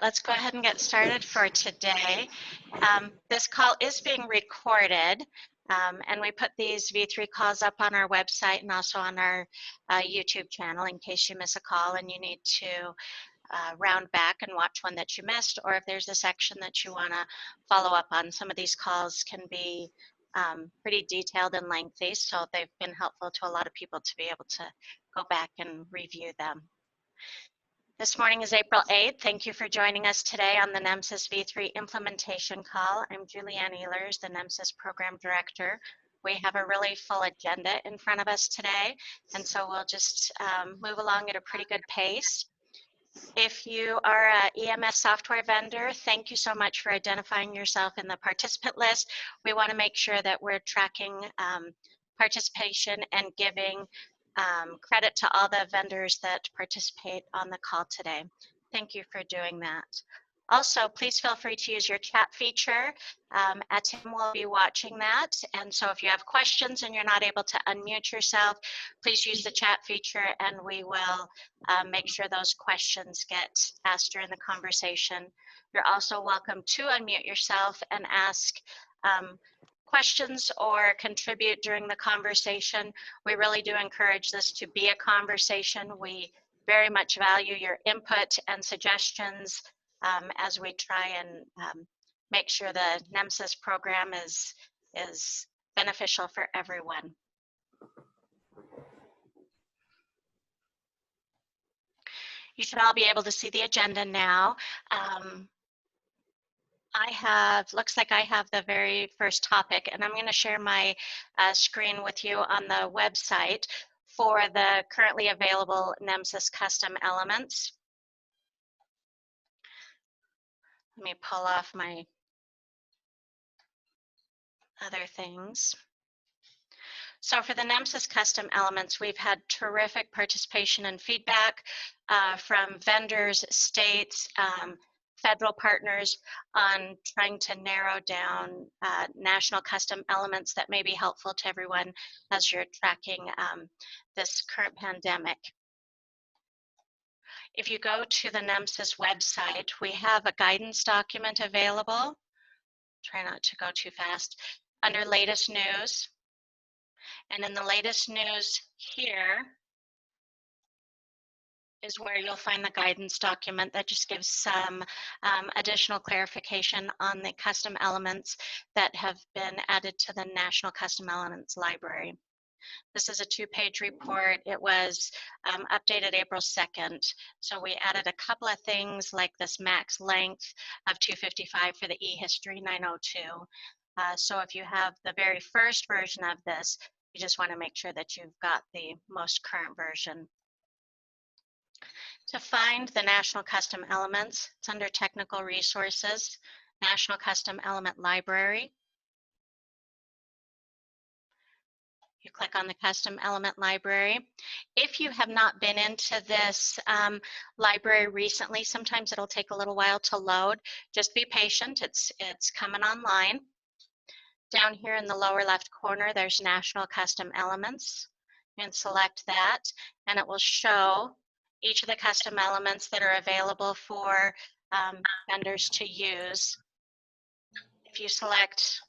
right, let's go ahead and get started for today. This call is being recorded, and we put these V3 calls up on our website and also on our YouTube channel in case you miss a call and you need to round back and watch one that you missed, or if there's a section that you want to follow up on. Some of these calls can be pretty detailed and lengthy, so they've been helpful to a lot of people to be able to go back and review them. This morning is April 8th. Thank you for joining us today on the NEMSIS V3 implementation call. I'm Julianne Ehlers, the NEMSIS Program Director. We have a really full agenda in front of us today, and so we'll just move along at a pretty good pace. If you are an EMS software vendor, thank you so much for identifying yourself in the participant list. We want to make sure that we're tracking participation and giving credit to all the vendors that participate on the call today. Thank you for doing that. Also, please feel free to use your chat feature. Tim will be watching that. And so if you have questions and you're not able to unmute yourself, please use the chat feature and we will make sure those questions get asked during the conversation. You're also welcome to unmute yourself and ask questions or contribute during the conversation. We really do encourage this to be a conversation. We very much value your input and suggestions as we try and make sure the NEMSIS program is beneficial for everyone. You should all be able to see the agenda now. Looks like I have the very first topic, and I'm going to share my screen with you on the website for the currently available NEMSIS custom elements. Let me pull off my other things. So for the NEMSIS custom elements, we've had terrific participation and feedback from vendors, states, federal partners on trying to narrow down national custom elements that may be helpful to everyone as you're tracking this current pandemic. If you go to the NEMSIS website, we have a guidance document available. Try not to go too fast. Under latest news. And in the latest news here is where you'll find the guidance document that just gives some additional clarification on the custom elements that have been added to the National Custom Elements Library. This is a two-page report. It was updated April 2nd. So we added a couple of things like this max length of 255 for the e-history 902. So if you have the very first version of this, you just want to make sure that you've got the most current version. To find the National Custom Elements, it's under Technical Resources, National Custom Element Library. You click on the Custom Element Library. If you have not been into this library recently, sometimes it'll take a little while to load. Just be patient, it's coming online. Down here in the lower left corner, there's National Custom Elements. You can select that, and it will show each of the custom elements that are available for vendors to use. If you select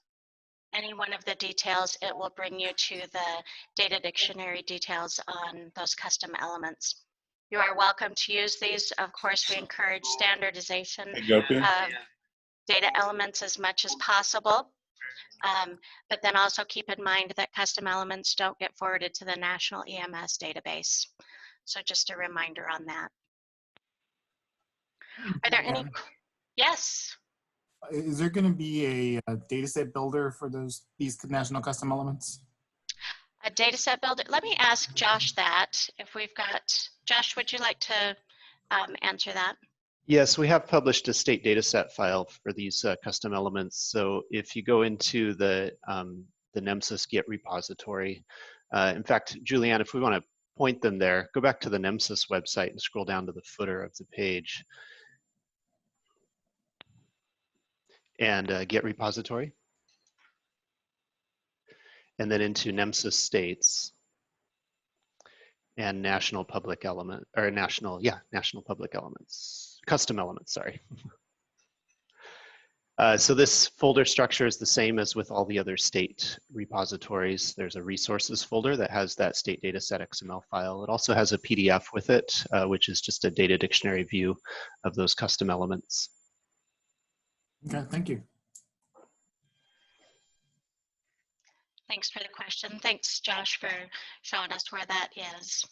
any one of the details, it will bring you to the data dictionary details on those custom elements. You are welcome to use these. Of course, we encourage standardization of data elements as much as possible. But then also keep in mind that custom elements don't get forwarded to the National EMS database. So just a reminder on that. Are there any? Yes. Is there going to be a data set builder for these national custom elements? A data set builder? Let me ask Josh that. If we've got, Josh, would you like to answer that? Yes, we have published a state data set file for these custom elements. So if you go into the NEMSIS Git repository, in fact, Julianne, if we want to point them there, go back to the NEMSIS website and scroll down to the footer of the page. And Git repository. And then into NEMSIS states. And national public element, or national public elements. custom elements, sorry. So this folder structure is the same as with all the other state repositories. There's a resources folder that has that state dataset XML file. It also has a PDF with it, which is just a data dictionary view of those custom elements. Okay, thank you. Thanks for the question. Thanks, Josh, for showing us where that is.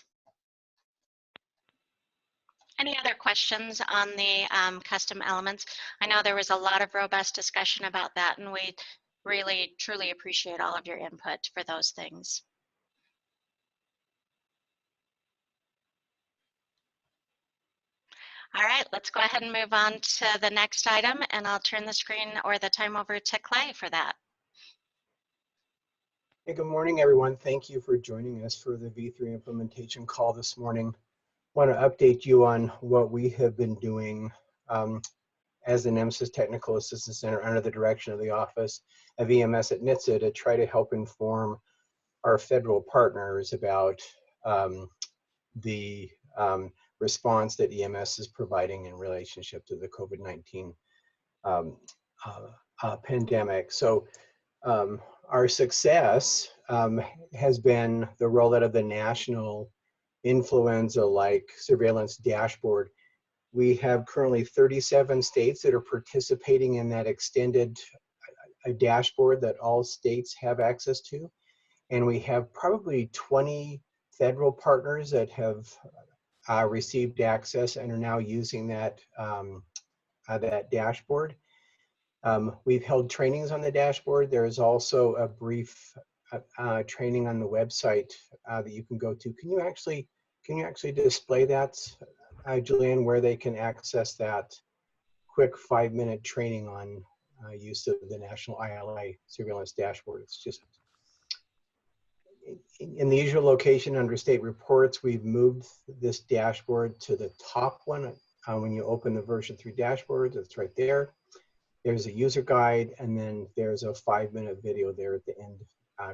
Any other questions on the custom elements? I know there was a lot of robust discussion about that, and we really, truly appreciate all of your input for those things. All right, let's go ahead and move on to the next item, and I'll turn the screen or the time over to Clay for that. Hey, good morning, everyone. Thank you for joining us for the V3 implementation call this morning. I want to update you on what we have been doing as the NEMSIS Technical Assistance Center under the direction of the Office of EMS at NHTSA to try to help inform our federal partners about the response that EMS is providing in relationship to the COVID-19 pandemic. So our success has been the rollout of the national influenza-like surveillance dashboard. We have currently 37 states that are participating in that extended dashboard that all states have access to. And we have probably 20 federal partners that have received access and are now using that, that dashboard. We've held trainings on the dashboard. There is also a brief training on the website that you can go to. Can you actually display that, Julianne, where they can access that quick 5-minute training on use of the National ILA Surveillance Dashboard? It's just in the usual location under state reports. We've moved this dashboard to the top one. When you open the version 3 dashboard, it's right there. There's a user guide, and then there's a 5-minute video there at the end,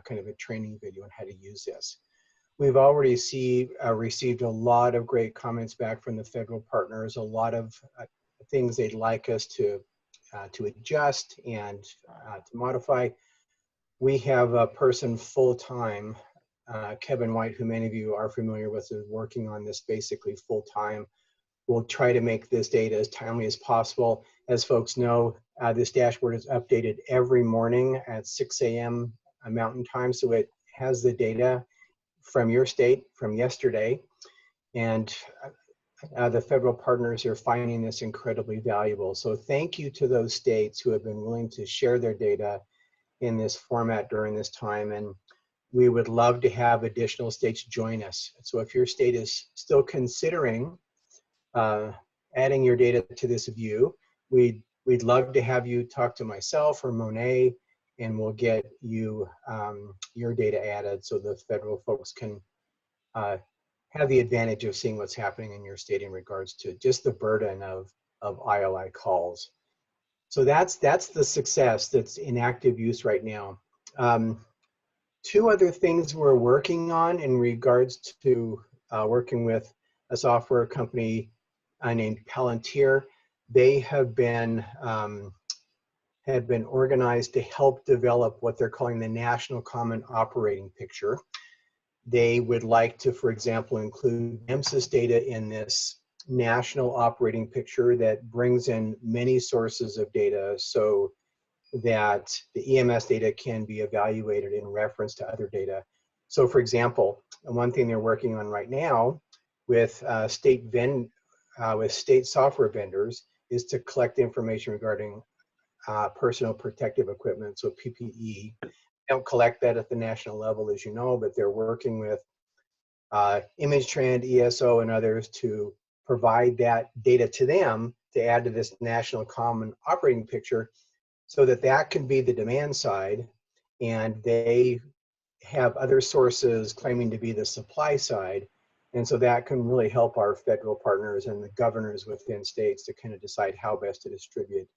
kind of a training video on how to use this. We've already received a lot of great comments back from the federal partners, a lot of things they'd like us to adjust and to modify. We have a person full-time, Kevin White, who many of you are familiar with, is working on this basically full-time. We'll try to make this data as timely as possible. As folks know, this dashboard is updated every morning at 6 a.m. Mountain Time, so it has the data from your state from yesterday. And the federal partners are finding this incredibly valuable. So thank you to those states who have been willing to share their data in this format during this time. And we would love to have additional states join us. So if your state is still considering adding your data to this view, we'd love to have you talk to myself or Monet, and we'll get you your data added so the federal folks can have the advantage of seeing what's happening in your state in regards to just the burden of ILI calls. So that's the success that's in active use right now. 2 other things we're working on in regards to working with a software company named Palantir. They have been organized to help develop what they're calling the National Common Operating Picture. They would like to, for example, include NEMSIS data in this national operating picture that brings in many sources of data so that the EMS data can be evaluated in reference to other data. So for example, one thing they're working on right now with state software vendors is to collect information regarding personal protective equipment, so PPE. They don't collect that at the national level, as you know, but they're working with ImageTrend, ESO, and others to provide that data to them to add to this national common operating picture so that that can be the demand side, and they have other sources claiming to be the supply side. And so that can really help our federal partners and the governors within states to kind of decide how best to distribute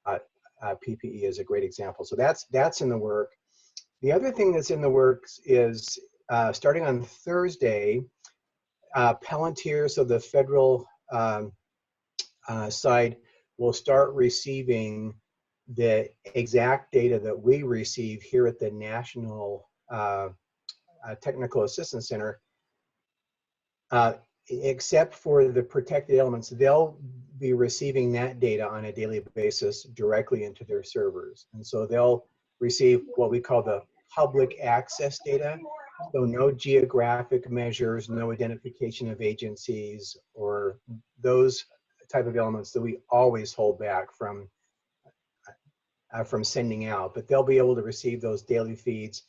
PPE is a great example. So that's in the work. The other thing that's in the works is starting on Thursday, Palantir, so the federal side will start receiving the exact data that we receive here at the National Technical Assistance Center, except for the protected elements. They'll be receiving that data on a daily basis directly into their servers. And so they'll receive what we call the public access data. So no geographic measures, no identification of agencies, or those type of elements that we always hold back from sending out. But they'll be able to receive those daily feeds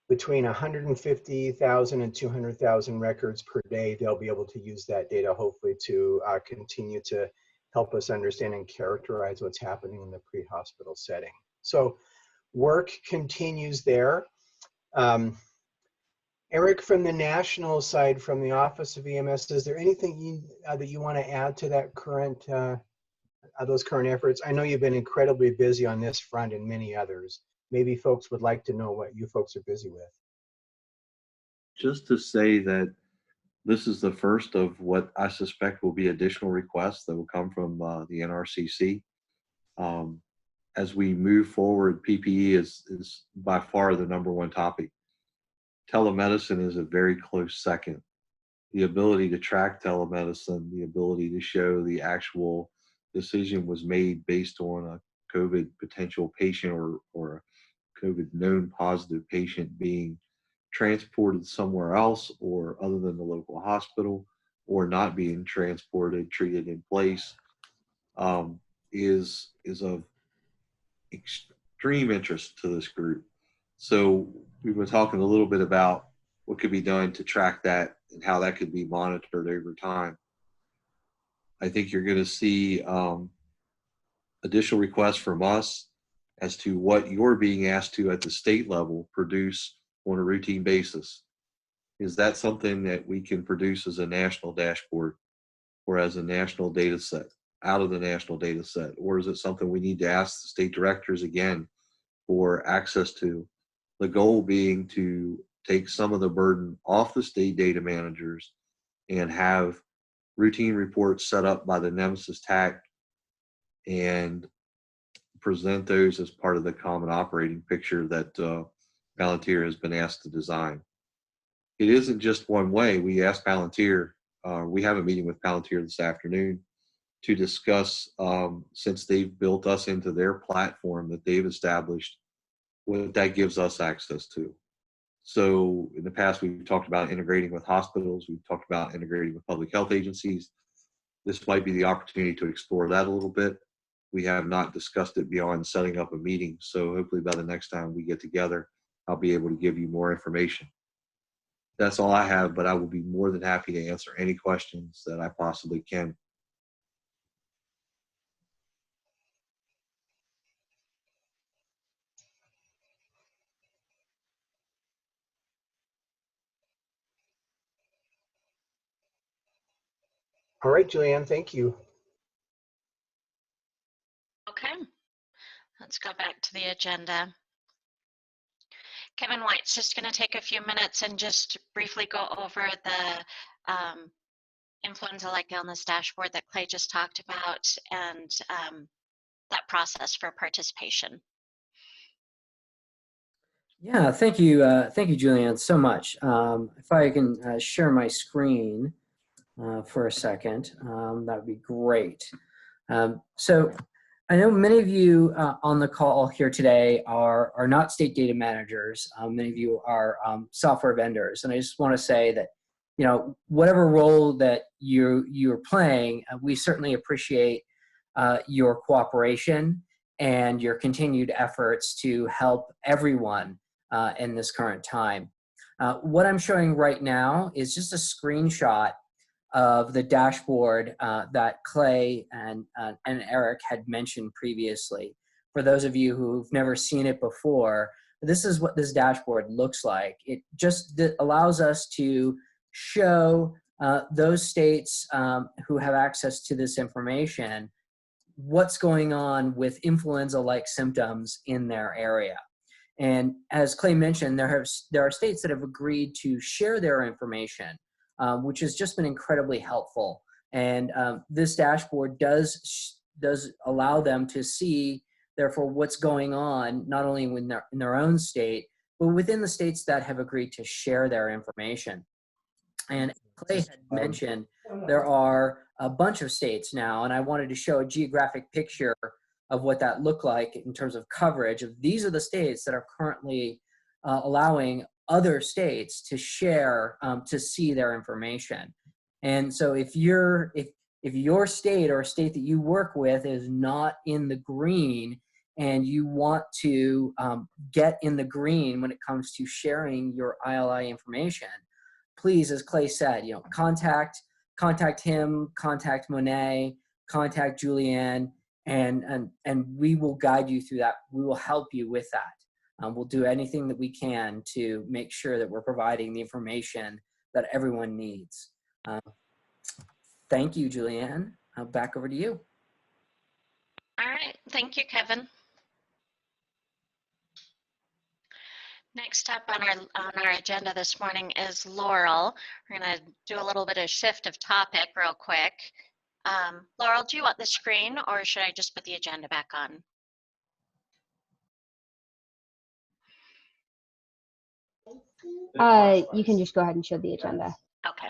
between 150,000 and 200,000 records per day. They'll be able to use that data hopefully to continue to help us understand and characterize what's happening in the pre-hospital setting. So work continues there. Eric, from the national side, from the Office of EMS, is there anything that you want to add to that current, those current efforts? I know you've been incredibly busy on this front and many others. Maybe folks would like to know what you folks are busy with. Just to say that this is the first of what I suspect will be additional requests that will come from the NRCC. As we move forward, PPE is by far the #1 topic. Telemedicine is a very close second. The ability to track telemedicine, the ability to show the actual decision was made based on a COVID potential patient or a COVID known positive patient being transported somewhere else or other than the local hospital, or not being transported, treated in place, is of extreme interest to this group. So we've been talking a little bit about what could be done to track that and how that could be monitored over time. I think you're going to see additional requests from us as to what you're being asked to at the state level produce on a routine basis. Is that something that we can produce as a national dashboard or as a national data set, out of the national data set? Or is it something we need to ask the state directors again for access to? The goal being to take some of the burden off the state data managers and have routine reports set up by the NEMSIS TAC and present those as part of the common operating picture that Palantir has been asked to design. It isn't just one way. We asked Palantir, we have a meeting with Palantir this afternoon to discuss, since they've built us into their platform that they've established, what that gives us access to. So in the past, we've talked about integrating with hospitals. We've talked about integrating with public health agencies. This might be the opportunity to explore that a little bit. We have not discussed it beyond setting up a meeting. So hopefully by the next time we get together, I'll be able to give you more information. That's all I have, but I will be more than happy to answer any questions that I possibly can. All right, Julianne, thank you. Okay, let's go back to the agenda. Kevin White's just going to take a few minutes and just briefly go over the influenza-like illness dashboard that Clay just talked about and that process for participation. Yeah, thank you, Julianne, so much. If I can share my screen for a second, that would be great. So I know many of you on the call here today are not state data managers. Many of you are software vendors, and I just want to say that, you know, whatever role that you're playing, we certainly appreciate your cooperation and your continued efforts to help everyone in this current time. What I'm showing right now is just a screenshot of the dashboard that Clay and Eric had mentioned previously. For those of you who've never seen it before, this is what this dashboard looks like. It just allows us to show those states who have access to this information what's going on with influenza-like symptoms in their area. And as Clay mentioned, there are states that have agreed to share their information, which has just been incredibly helpful And this dashboard does allow them to see, therefore, what's going on, not only in their own state, but within the states that have agreed to share their information. And Clay had mentioned there are a bunch of states now, and I wanted to show a geographic picture of what that looked like in terms of coverage. Of these are the states that are currently allowing other states to share, to see their information. And so if your state or a state that you work with is not in the green, and you want to get in the green when it comes to sharing your ILI information, please, as Clay said, contact him, contact Monet, contact Julianne, and we will guide you through that. We will help you with that. We'll do anything that we can to make sure that we're providing the information that everyone needs. Thank you, Julianne. Back over to you. All right, thank you, Kevin. Next up on our agenda this morning is Laurel. We're going to do a little bit of shift of topic real quick. Laurel, do you want the screen, or should I just put the agenda back on? You can just go ahead and show the agenda. Okay.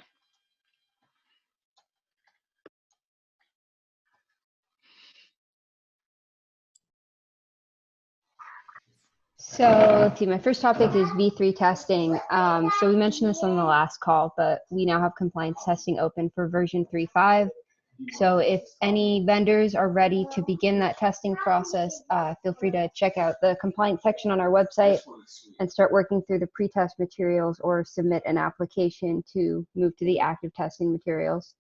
So let's see, my first topic is V3 testing. So we mentioned this on the last call, but we now have compliance testing open for version 3.5. So if any vendors are ready to begin that testing process, feel free to check out the compliance section on our website and start working through the pre-test materials or submit an application to move to the active testing materials.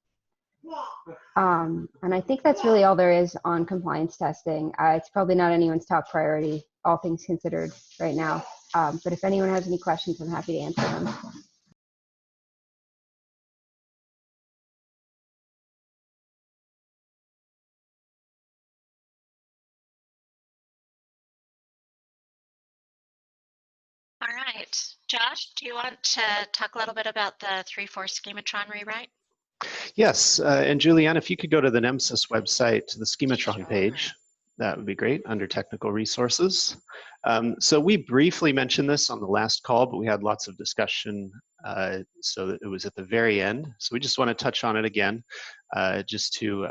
And I think that's really all there is on compliance testing. It's probably not anyone's top priority, all things considered right now. But if anyone has any questions, I'm happy to answer them. All right, Josh, do you want to talk a little bit about the 3.4 Schematron rewrite? Yes, and Julianne, if you could go to the NEMSIS website, to the Schematron page, that would be great, under technical resources. So we briefly mentioned this on the last call, but we had lots of discussion, so that it was at the very end. So we just want to touch on it again, just to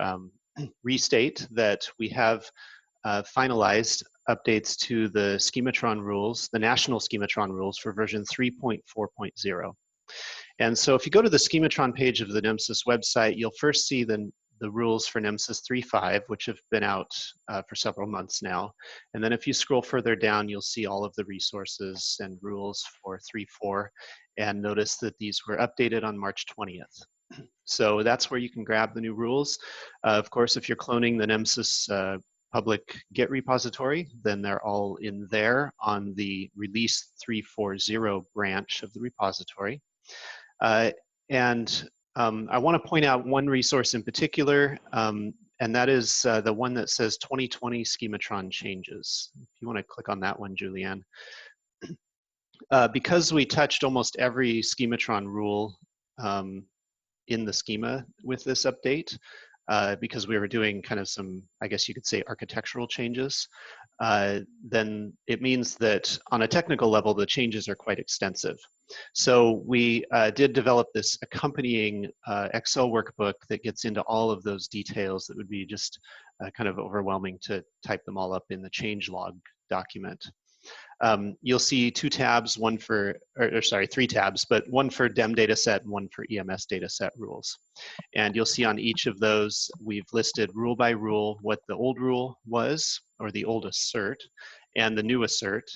restate that we have finalized updates to the Schematron rules, the national Schematron rules for version 3.4.0. And so if you go to the Schematron page of the NEMSIS website, you'll first see the rules for NEMSIS 3.5, which have been out for several months now. And then if you scroll further down, you'll see all of the resources and rules for 3.4. And notice that these were updated on March 20th. So that's where you can grab the new rules. Of course, if you're cloning the NEMSIS public Git repository, then they're all in there on the release 3.4.0 branch of the repository. I want to point out one resource in particular, and that is the one that says 2020 Schematron changes. If you want to click on that one, Julianne. Because we touched almost every Schematron rule in the schema with this update, because we were doing kind of some, I guess you could say, architectural changes, then it means that on a technical level, the changes are quite extensive. So we did develop this accompanying Excel workbook that gets into all of those details that would be just kind of overwhelming to type them all up in the changelog document. You'll see two tabs, three tabs, but one for DEM dataset and one for EMS dataset rules. And you'll see on each of those, we've listed rule by rule what the old rule was, or the old assert, and the new assert.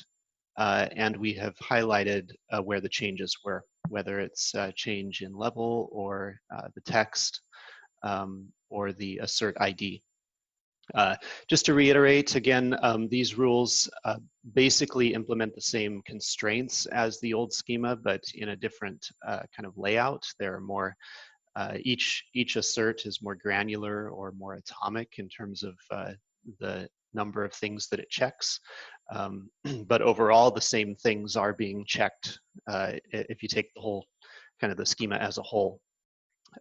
And we have highlighted where the changes were, whether it's change in level or the text or the assert ID. Just to reiterate, again, these rules basically implement the same constraints as the old schema, but in a different kind of layout. There are more, each assert is more granular or more atomic in terms of the number of things that it checks. But overall, the same things are being checked if you take the whole, kind of the schema as a whole.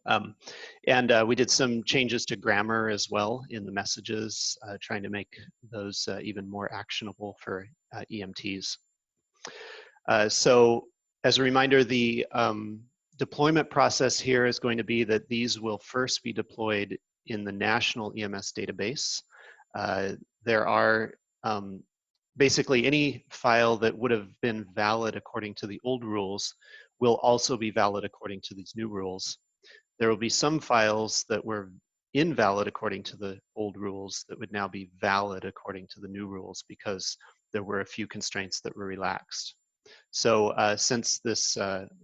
And we did some changes to grammar as well in the messages, trying to make those even more actionable for EMTs. So as a reminder, the deployment process here is going to be that these will first be deployed in the national EMS database. There are basically any file that would have been valid according to the old rules will also be valid according to these new rules. There will be some files that were invalid according to the old rules that would now be valid according to the new rules because there were a few constraints that were relaxed. So since this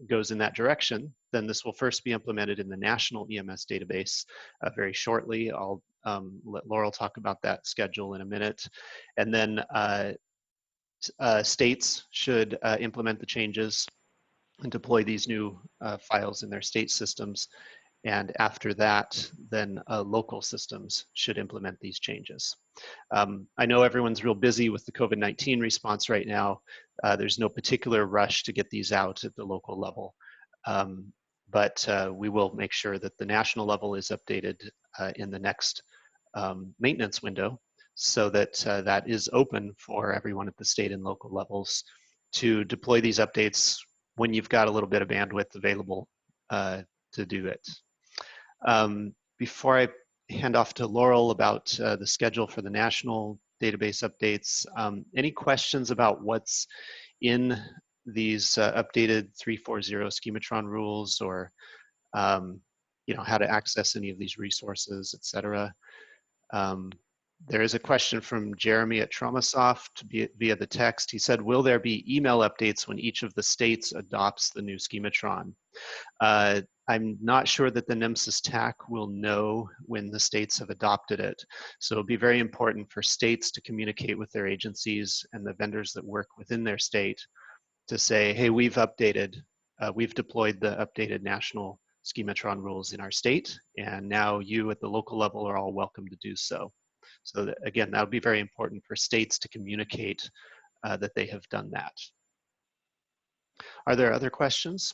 goes in that direction, then this will first be implemented in the national EMS database very shortly. I'll let Laurel talk about that schedule in a minute. And then states should implement the changes and deploy these new files in their state systems. And after that, then local systems should implement these changes. I know everyone's real busy with the COVID-19 response right now. There's no particular rush to get these out at the local level. But we will make sure that the national level is updated in the next maintenance window so that that is open for everyone at the state and local levels to deploy these updates when you've got a little bit of bandwidth available to do it. Before I hand off to Laurel about the schedule for the national database updates, any questions about what's in these updated 340 Schematron rules, or you know, how to access any of these resources, etc. There is a question from Jeremy at Traumasoft via the text. He said, will there be email updates when each of the states adopts the new Schematron? I'm not sure that the NEMSIS TAC will know when the states have adopted it. So it'll be very important for states to communicate with their agencies and the vendors that work within their state to say, hey, we've updated, we've deployed the updated national Schematron rules in our state, and now you at the local level are all welcome to do so. So that, again, that would be very important for states to communicate that they have done that. Are there other questions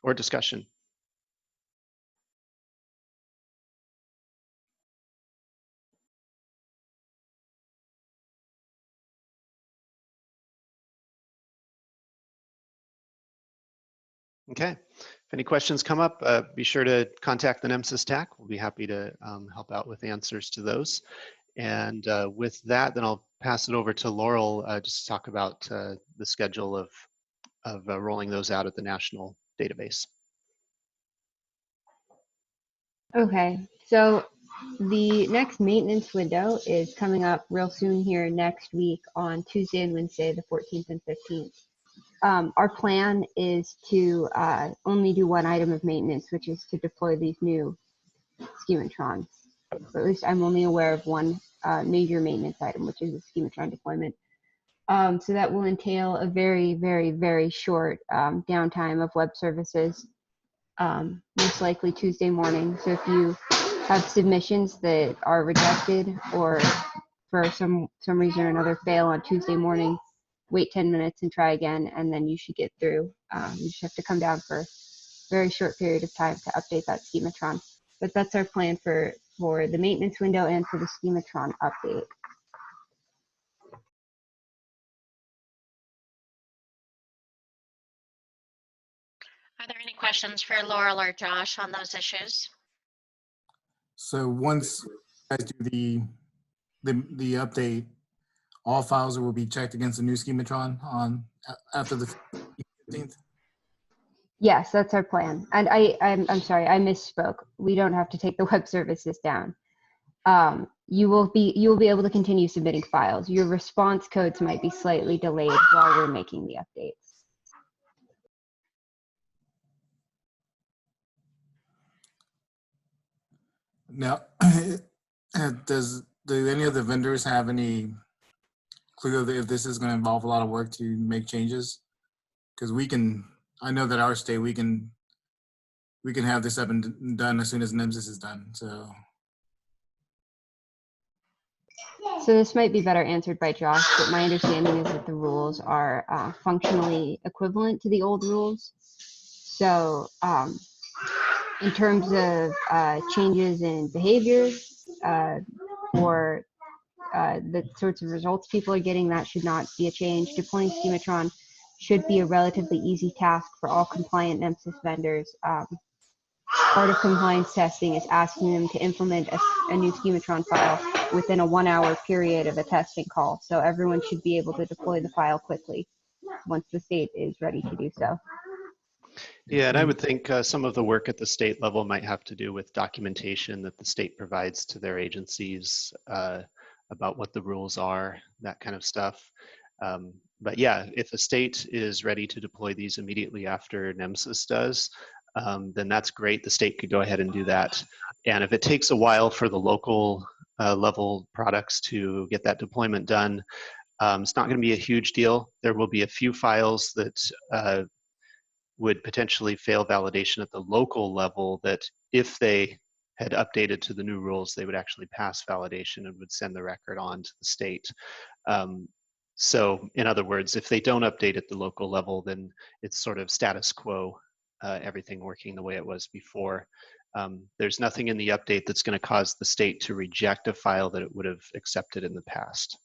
or discussion? Okay, if any questions come up, be sure to contact the NEMSIS TAC. We'll be happy to help out with answers to those. And with that, then I'll pass it over to Laurel just to talk about the schedule of rolling those out at the national database. Okay, so the next maintenance window is coming up real soon here next week on Tuesday and Wednesday, the 14th and 15th. Our plan is to only do one item of maintenance, which is to deploy these new Schematrons. So at least I'm only aware of one major maintenance item, which is a Schematron deployment. So that will entail a very, very, very short downtime of web services, most likely Tuesday morning. So if you have submissions that are rejected or for some reason or another fail on Tuesday morning, wait 10 minutes and try again, and then you should get through. You just have to come down for a very short period of time to update that Schematron. But that's our plan for the maintenance window and for the Schematron update. Are there any questions for Laurel or Josh on those issues? So once you guys do the update, all files will be checked against the new Schematron on after the 15th? Yes, that's our plan. And I'm sorry, I misspoke. We don't have to take the web services down. You will be able to continue submitting files. Your response codes might be slightly delayed while we're making the updates. Now, do any of the vendors have any clue if this is going to involve a lot of work to make changes? Because I know that our state, we can have this up and done as soon as NEMSIS is done. So this might be better answered by Josh, but my understanding is that the rules are functionally equivalent to the old rules. So in terms of changes in behaviors or the sorts of results people are getting, that should not be a change. Deploying Schematron should be a relatively easy task for all compliant NEMSIS vendors. Part of compliance testing is asking them to implement a new Schematron file within a 1 hour period of a testing call. So everyone should be able to deploy the file quickly once the state is ready to do so. Yeah, and I would think some of the work at the state level might have to do with documentation that the state provides to their agencies about what the rules are, that kind of stuff. But yeah, if a state is ready to deploy these immediately after NEMSIS does, then that's great. The state could go ahead and do that. And if it takes a while for the local level products to get that deployment done, it's not going to be a huge deal. There will be a few files that would potentially fail validation at the local level that if they had updated to the new rules, they would actually pass validation and would send the record on to the state. So in other words, if they don't update at the local level, then it's sort of status quo, everything working the way it was before. There's nothing in the update that's going to cause the state to reject a file that it would have accepted in the past.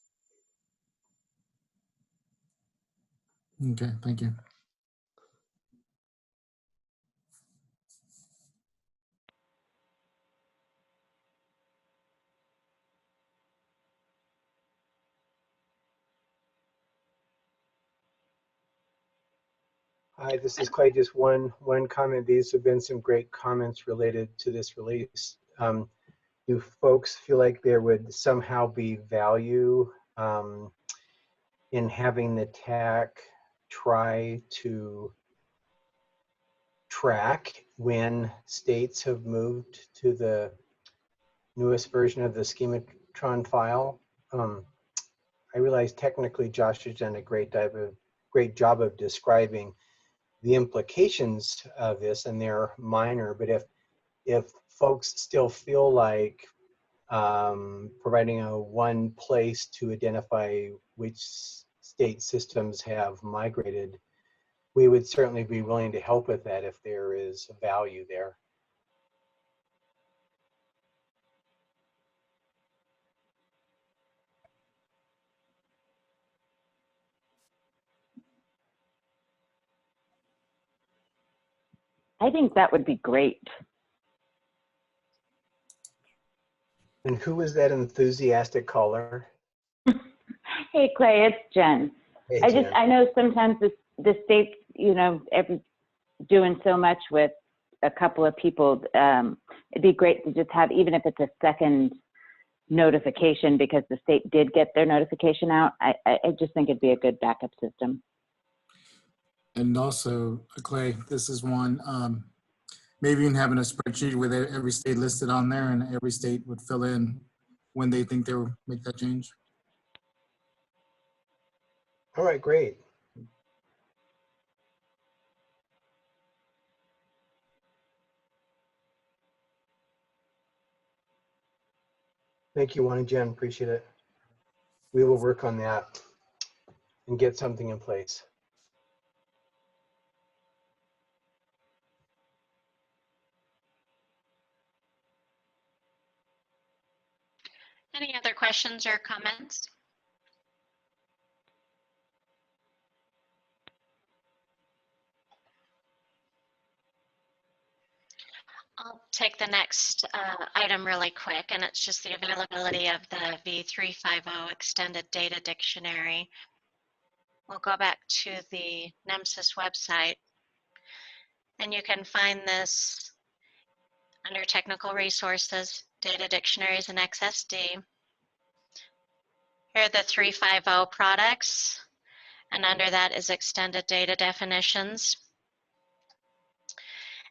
Okay, thank you. Hi, this is Clay. Just one comment. These have been some great comments related to this release. Do folks feel like there would somehow be value in having the TAC try to track when states have moved to the newest version of the Schematron file? I realize technically Josh has done a great job of describing the implications of this, and they're minor, but if folks still feel like providing a one place to identify which state systems have migrated, we would certainly be willing to help with that if there is value there. I think that would be great. And who was that enthusiastic caller? Hey, Clay, it's Jen. Hey, Jen. I know sometimes the state's, doing so much with a couple of people. It'd be great to just have, even if it's a second notification, because the state did get their notification out. I just think it'd be a good backup system. And also, Clay, this is one, maybe even having a spreadsheet with every state listed on there, and every state would fill in when they think they will make that change. All right, great. Thank you, Juan and Jen, appreciate it. We will work on that and get something in place. Any other questions or comments? I'll take the next item really quick, and it's just the availability of the V350 Extended Data Dictionary. We'll go back to the NEMSIS website, and you can find this under Technical Resources, Data Dictionaries and XSD. Here are the 350 products, and under that is Extended Data Definitions.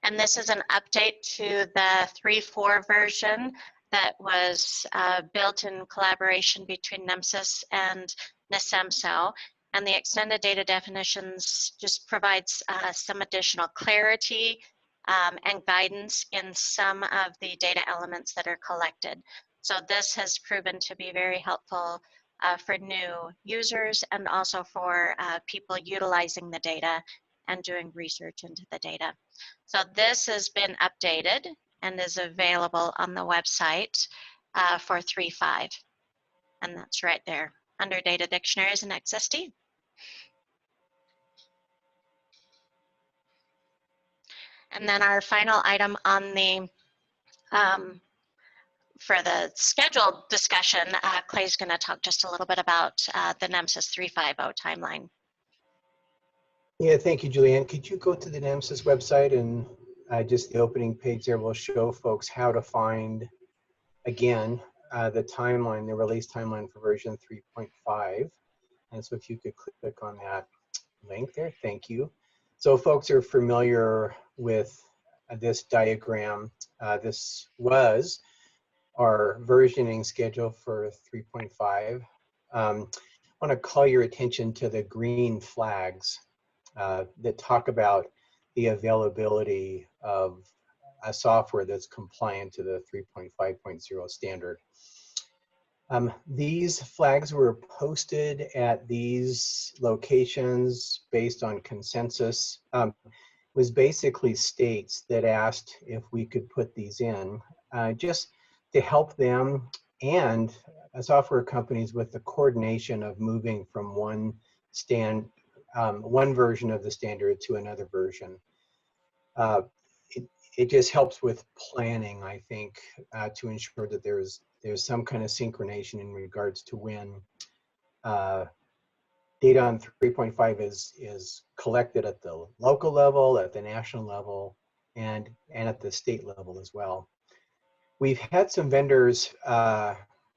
And this is an update to the 3.4 version that was built in collaboration between NEMSIS and NESEMSO. And the extended data definitions just provides some additional clarity and guidance in some of the data elements that are collected. So this has proven to be very helpful for new users and also for people utilizing the data and doing research into the data. So this has been updated and is available on the website for 3.5. And that's right there under data dictionaries and XSD. And then our final item on the for the scheduled discussion, Clay's going to talk just a little bit about the NEMSIS 3.5.0 timeline. Yeah, thank you, Julianne. Could you go to the NEMSIS website and just the opening page there will show folks how to find, again, the timeline, the release timeline for version 3.5. And so if you could click on that link there, thank you. So folks are familiar with this diagram. This was our versioning schedule for 3.5. I want to call your attention to the green flags that talk about the availability of a software that's compliant to the 3.5.0 standard. These flags were posted at these locations based on consensus. It was basically states that asked if we could put these in just to help them and software companies with the coordination of moving from one version of the standard to another version. It just helps with planning, I think, to ensure that there's some kind of synchronization in regards to when data on 3.5 is collected at the local level, at the national level, and at the state level as well. We've had some vendors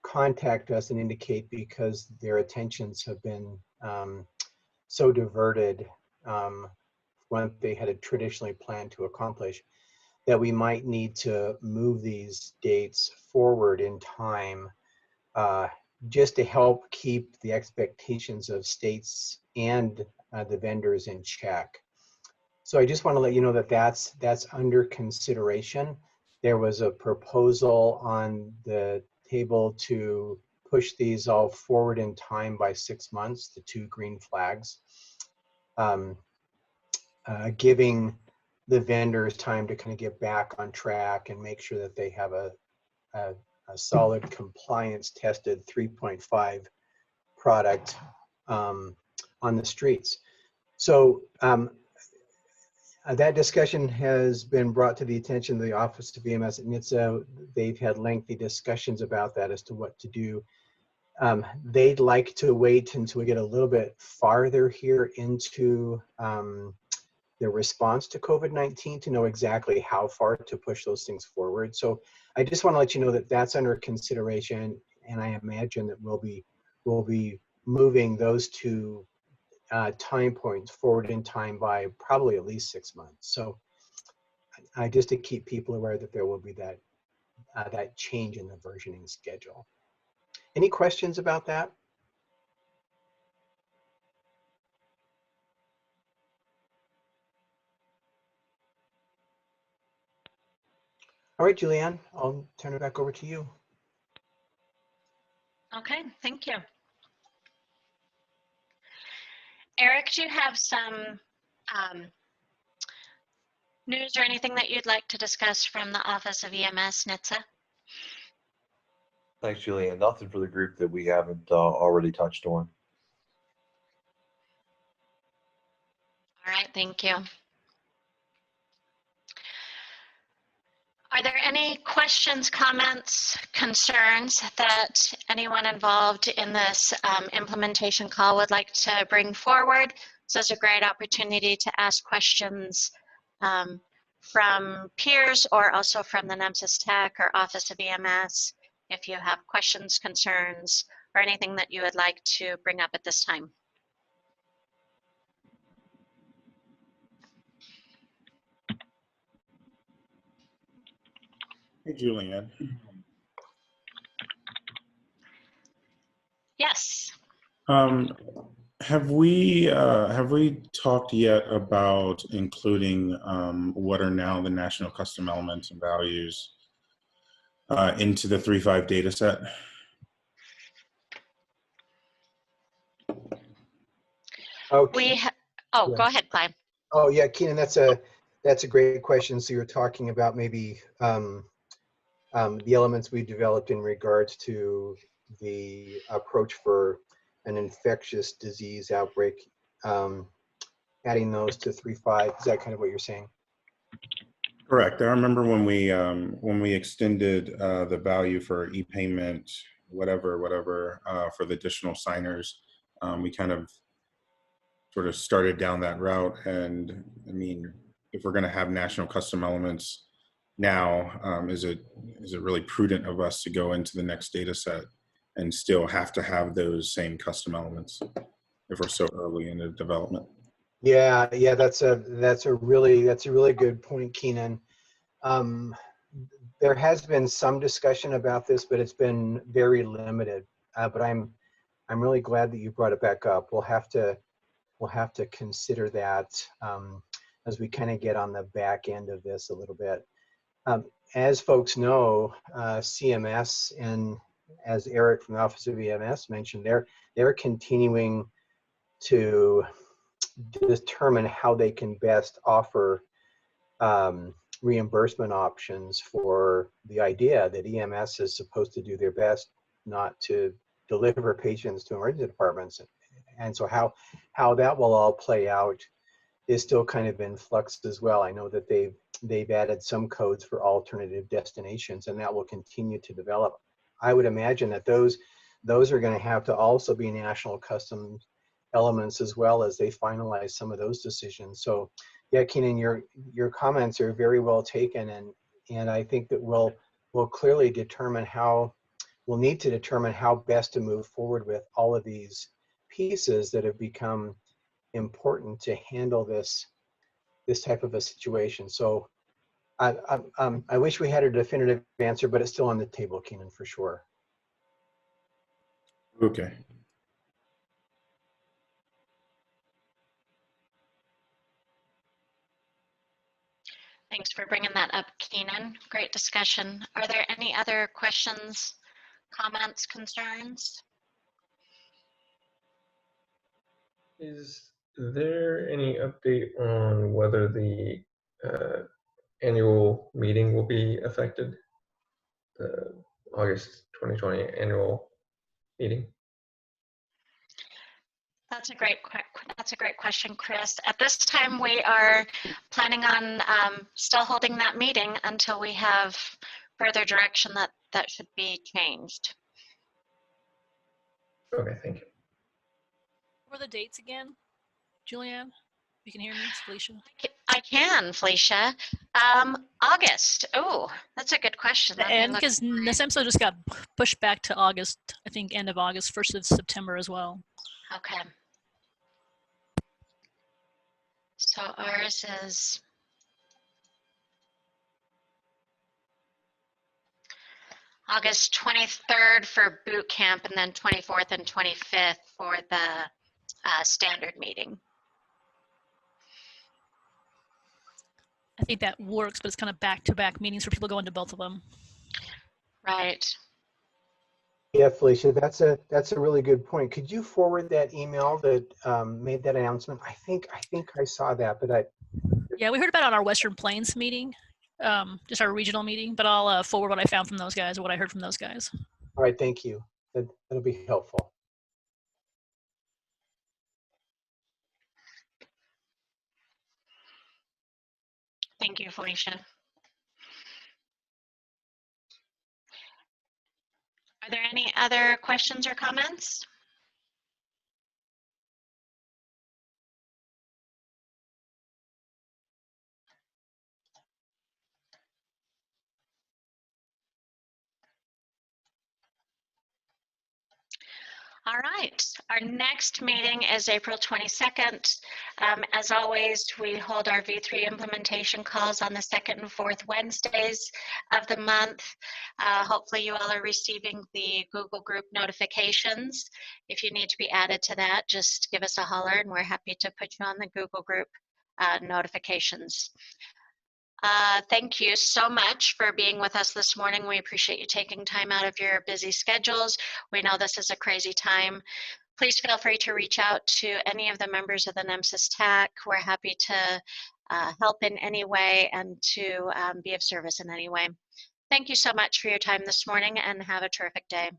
contact us and indicate because their attentions have been so diverted from what they had traditionally planned to accomplish, that we might need to move these dates forward in time just to help keep the expectations of states and the vendors in check. So I just want to let you know that that's under consideration. There was a proposal on the table to push these all forward in time by 6 months, the 2 green flags, giving the vendors time to kind of get back on track and make sure that they have a solid compliance tested 3.5 product on the streets. So that discussion has been brought to the attention of the Office of EMS at NHTSA. They've had lengthy discussions about that as to what to do. They'd like to wait until we get a little bit farther here into the response to COVID-19 to know exactly how far to push those things forward. So I just want to let you know that that's under consideration, and I imagine that we'll be moving those 2 time points forward in time by probably at least 6 months. So just to keep people aware that there will be that change in the versioning schedule. Any questions about that? All right, Julianne, I'll turn it back over to you. Okay, thank you. Eric, do you have some news or anything that you'd like to discuss from the Office of EMS NHTSA? Thanks, Julianne. Nothing for the group that we haven't already touched on. All right, thank you. Are there any questions, comments, concerns that anyone involved in this implementation call would like to bring forward? So it's a great opportunity to ask questions from peers or also from the NEMSIS Tech or Office of EMS if you have questions, concerns, or anything that you would like to bring up at this time. Hey, Julianne. Yes. Have we talked yet about including what are now the national custom elements and values into the 3.5 data set? Okay. Oh, Yes. Go ahead, Clive. Oh yeah, Keenan, that's a great question. So you're talking about maybe the elements we developed in regards to the approach for an infectious disease outbreak, adding those to 3.5. Is that kind of what you're saying? Correct. I remember when we extended the value for e-payment, whatever, for the additional signers, we kind of sort of started down that route. And I mean, if we're going to have national custom elements now, is it really prudent of us to go into the next data set and still have to have those same custom elements if we're so early in the development? Yeah, that's a really good point, Keenan. There has been some discussion about this, but it's been very limited. But I'm really glad that you brought it back up. We'll have to consider that as we kind of get on the back end of this a little bit. As folks know, CMS, and as Eric from the Office of EMS mentioned, they're continuing to determine how they can best offer reimbursement options for the idea that EMS is supposed to do their best not to deliver patients to emergency departments. And so how that will all play out is still kind of in flux as well. I know that they've added some codes for alternative destinations, and that will continue to develop. I would imagine that those are going to have to also be national custom elements as well as they finalize some of those decisions. So yeah, Keenan, your comments are very well taken, and I think that we'll clearly need to determine how best to move forward with all of these pieces that have become important to handle this type of a situation. So I wish we had a definitive answer, but it's still on the table, Keenan, for sure. Okay. Thanks for bringing that up, Keenan. Great discussion. Are there any other questions, comments, concerns? Is there any update on whether the annual meeting will be affected? The August 2020 annual meeting? That's a great question, Chris. At this time, we are planning on still holding that meeting until we have further direction that should be changed. Okay, thank you. What are the dates again, Julianne? You can hear me, it's Felicia. I can, Felicia. August. Oh, that's a good question. And because NEMSIS just got pushed back to August, I think end of August, 1st of September as well. Okay. So ours is August 23rd for boot camp, and then 24th and 25th for the standard meeting. I think that works, but it's kind of back-to-back meetings for people going to both of them. Right. Yeah, Felicia, that's a really good point. Could you forward that email that made that announcement? I think I saw that, but Yeah, we heard about it on our Western Plains meeting, just our regional meeting, but I'll forward what I found from those guys, or what I heard from those guys. All right, thank you. That'll be helpful. Thank you, Felicia. Are there any other questions or comments? All right, our next meeting is April 22nd. As always, we hold our V3 implementation calls on the second and fourth Wednesdays of the month. Hopefully you all are receiving the Google group notifications. If you need to be added to that, just give us a holler and we're happy to put you on the Google group notifications. Thank you so much for being with us this morning. We appreciate you taking time out of your busy schedules. We know this is a crazy time. please feel free to reach out to any of the members of the NEMSIS TAC. We're happy to help in any way and to be of service in any way. Thank you so much for your time this morning, and have a terrific day.